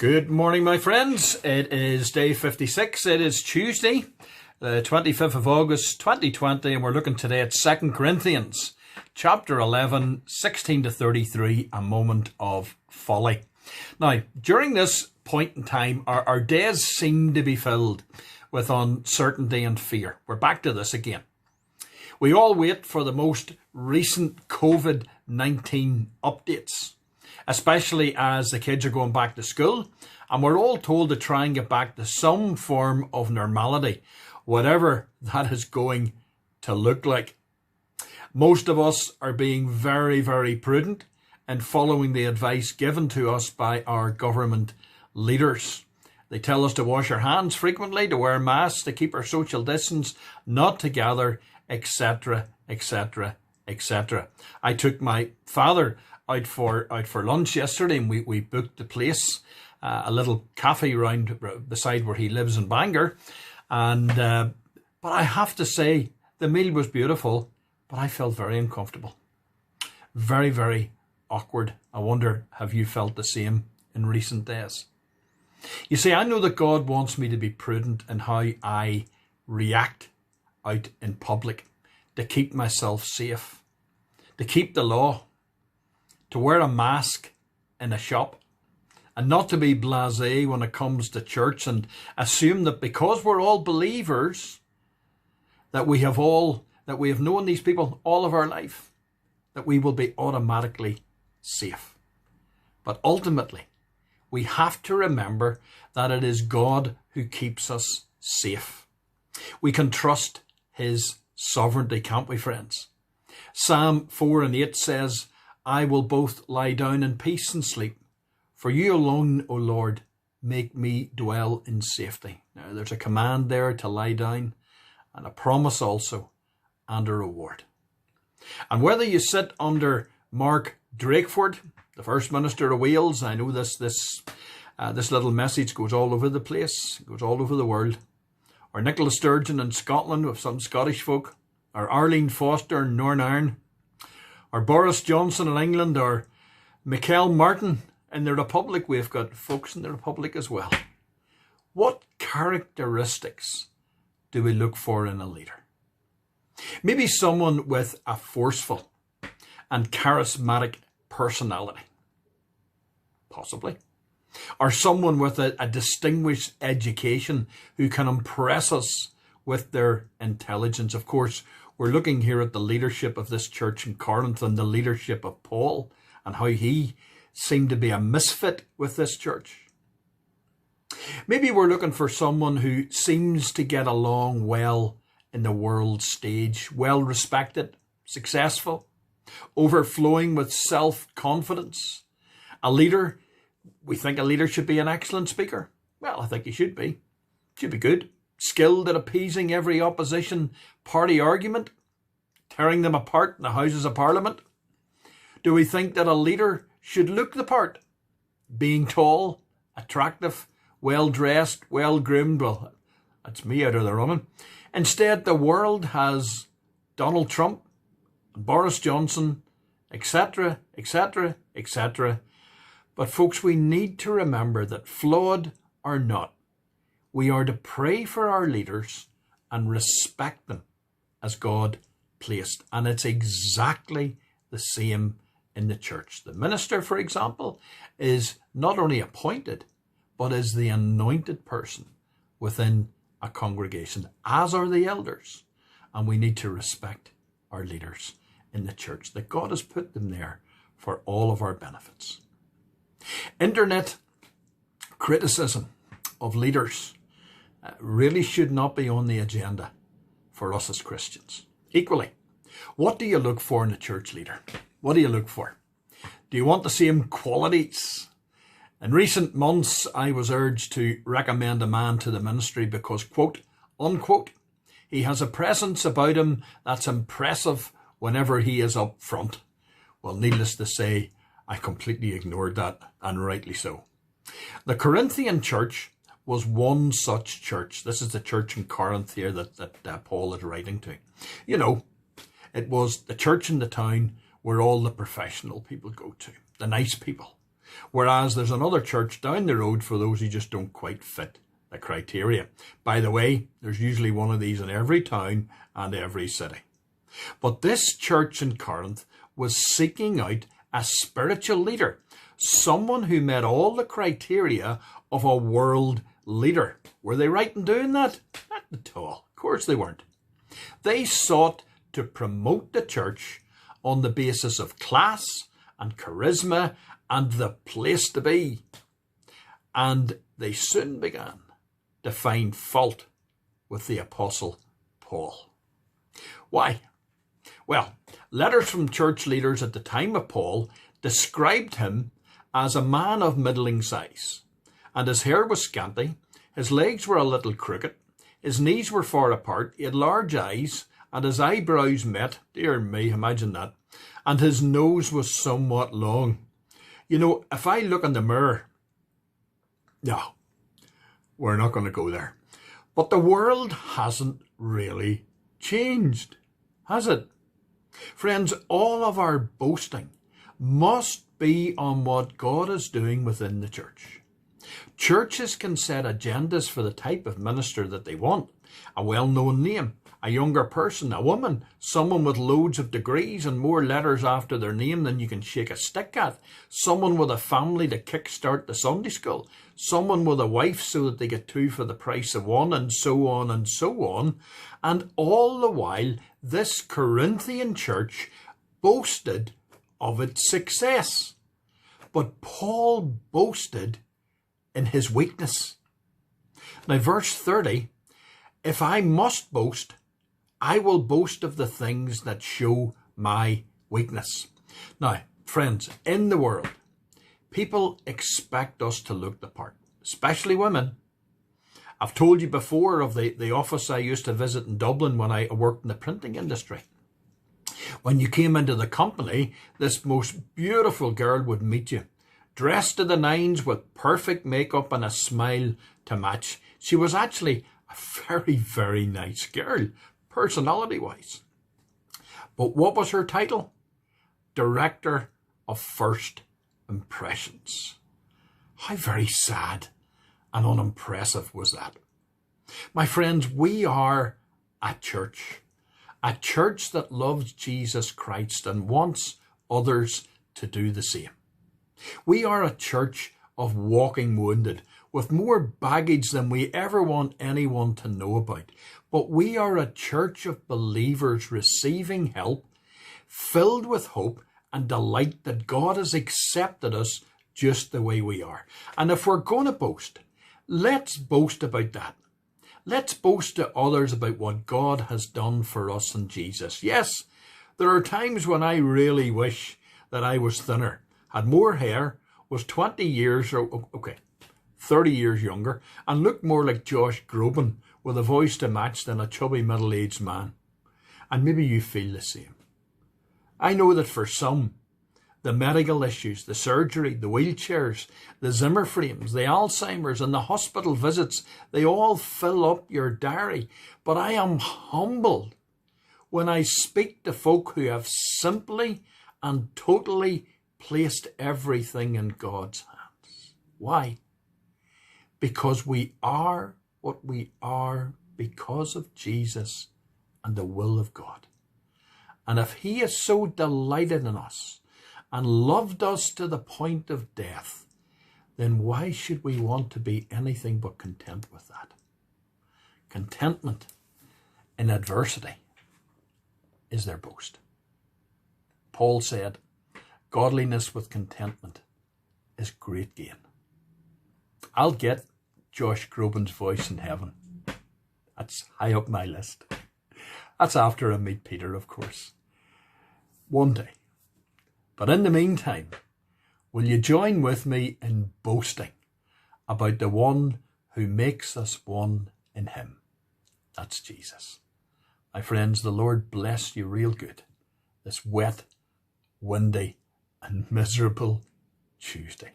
Good morning, my friends. It is day 56. It is Tuesday, the 25th of August, 2020, and we're looking today at 2 Corinthians, chapter 11, 16 to 33, a moment of folly. Now, during this point in time, our days seem to be filled with uncertainty and fear. We're back to this again. We all wait for the most recent COVID-19 updates, especially as the kids are going back to school, and we're all told to try and get back to some form of normality, whatever that is going to look like. Most of us are being very, very prudent and following the advice given to us by our government leaders. They tell us to wash our hands frequently, to wear masks, to keep our social distance, not to gather, etc., etc., etc. I took my father out for lunch yesterday, and we booked the place, a little cafe round beside where he lives in Bangor, and but I have to say the meal was beautiful, but I felt very uncomfortable, very, very awkward. I wonder, have you felt the same in recent days? You see, I know that God wants me to be prudent in how I react out in public, to keep myself safe, to keep the law, to wear a mask in a shop, and not to be blasé when it comes to church and assume that because we're all believers, that we have known these people all of our life, that we will be automatically safe. But ultimately, we have to remember that it is God who keeps us safe. We can trust his sovereignty, can't we, friends? Psalm 4:8 says, I will both lie down in peace and sleep. For you alone, O Lord, make me dwell in safety. Now, there's a command there to lie down, and a promise also, and a reward. And whether you sit under Mark Drakeford, the First Minister of Wales, I know this little message goes all over the place, goes all over the world, or Nicola Sturgeon in Scotland with some Scottish folk, or Arlene Foster in Northern Ireland, or Boris Johnson in England, or Michael Martin in the Republic. We've got folks in the Republic as well. What characteristics do we look for in a leader? Maybe someone with a forceful and charismatic personality. Possibly. Or someone with a distinguished education who can impress us with their intelligence. Of course, we're looking here at the leadership of this church in Corinth and the leadership of Paul and how he seemed to be a misfit with this church. Maybe we're looking for someone who seems to get along well in the world stage, well respected, successful, overflowing with self-confidence. A leader, we think a leader should be an excellent speaker. Well, I think he should be. Should be good. Skilled at appeasing every opposition party argument, tearing them apart in the Houses of Parliament. Do we think that a leader should look the part, being tall, attractive, well-dressed, well-groomed? Well, that's me out of the running. Instead, the world has Donald Trump, Boris Johnson, etc., etc., etc. But folks, we need to remember that flawed or not, we are to pray for our leaders and respect them as God placed. And it's exactly the same in the church. The minister, for example, is not only appointed, but is the anointed person within a congregation, as are the elders. And we need to respect our leaders in the church, that God has put them there for all of our benefits. Internet criticism of leaders really should not be on the agenda for us as Christians. Equally, what do you look for in a church leader? What do you look for? Do you want the same qualities? In recent months, I was urged to recommend a man to the ministry because, quote, unquote, he has a presence about him that's impressive whenever he is up front. Well, needless to say, I completely ignored that, and rightly so. The Corinthian church was one such church. This is the church in Corinth here that Paul is writing to. You know, it was the church in the town where all the professional people go to, the nice people. Whereas there's another church down the road for those who just don't quite fit the criteria. By the way, there's usually one of these in every town and every city. But this church in Corinth was seeking out a spiritual leader, someone who met all the criteria of a world leader. Were they right in doing that? Not at all. Of course they weren't. They sought to promote the church on the basis of class and charisma and the place to be. And they soon began to find fault with the Apostle Paul. Why? Well, letters from church leaders at the time of Paul described him as a man of middling size, and his hair was scanty, his legs were a little crooked, his knees were far apart, he had large eyes, and his eyebrows met, dear me, imagine that, and his nose was somewhat long. You know, if I look in the mirror, no, we're not going to go there. But the world hasn't really changed, has it? Friends, all of our boasting must be on what God is doing within the church. Churches can set agendas for the type of minister that they want. A well-known name, a younger person, a woman, someone with loads of degrees and more letters after their name than you can shake a stick at, someone with a family to kickstart the Sunday school, someone with a wife so that they get two for the price of one, and so on and so on. And all the while, this Corinthian church boasted of its success. But Paul boasted in his weakness. Now, verse 30, if I must boast, I will boast of the things that show my weakness. Now, friends, in the world, people expect us to look the part, especially women. I've told you before of the office I used to visit in Dublin when I worked in the printing industry. When you came into the company, this most beautiful girl would meet you, dressed to the nines with perfect makeup and a smile to match. She was actually a very, very nice girl, personality-wise. But what was her title? Director of First Impressions. How very sad and unimpressive was that? My friends, we are a church that loves Jesus Christ and wants others to do the same. We are a church of walking wounded, with more baggage than we ever want anyone to know about. But we are a church of believers receiving help, filled with hope and delight that God has accepted us just the way we are. And if we're going to boast, let's boast about that. Let's boast to others about what God has done for us in Jesus. Yes, there are times when I really wish that I was thinner, had more hair, was 20 years, or 30 years younger, and looked more like Josh Groban with a voice to match than a chubby middle-aged man. And maybe you feel the same. I know that for some, the medical issues, the surgery, the wheelchairs, the Zimmer frames, the Alzheimer's and the hospital visits, they all fill up your diary. But I am humbled when I speak to folk who have simply and totally placed everything in God's hands. Why? Because we are what we are because of Jesus and the will of God. And if he is so delighted in us and loved us to the point of death, then why should we want to be anything but content with that? Contentment in adversity is their boast. Paul said, godliness with contentment is great gain. I'll get Josh Groban's voice in heaven. That's high up my list. That's after I meet Peter, of course. One day. But in the meantime, will you join with me in boasting about the one who makes us one in him? That's Jesus. My friends, the Lord bless you real good this wet, windy and miserable Tuesday.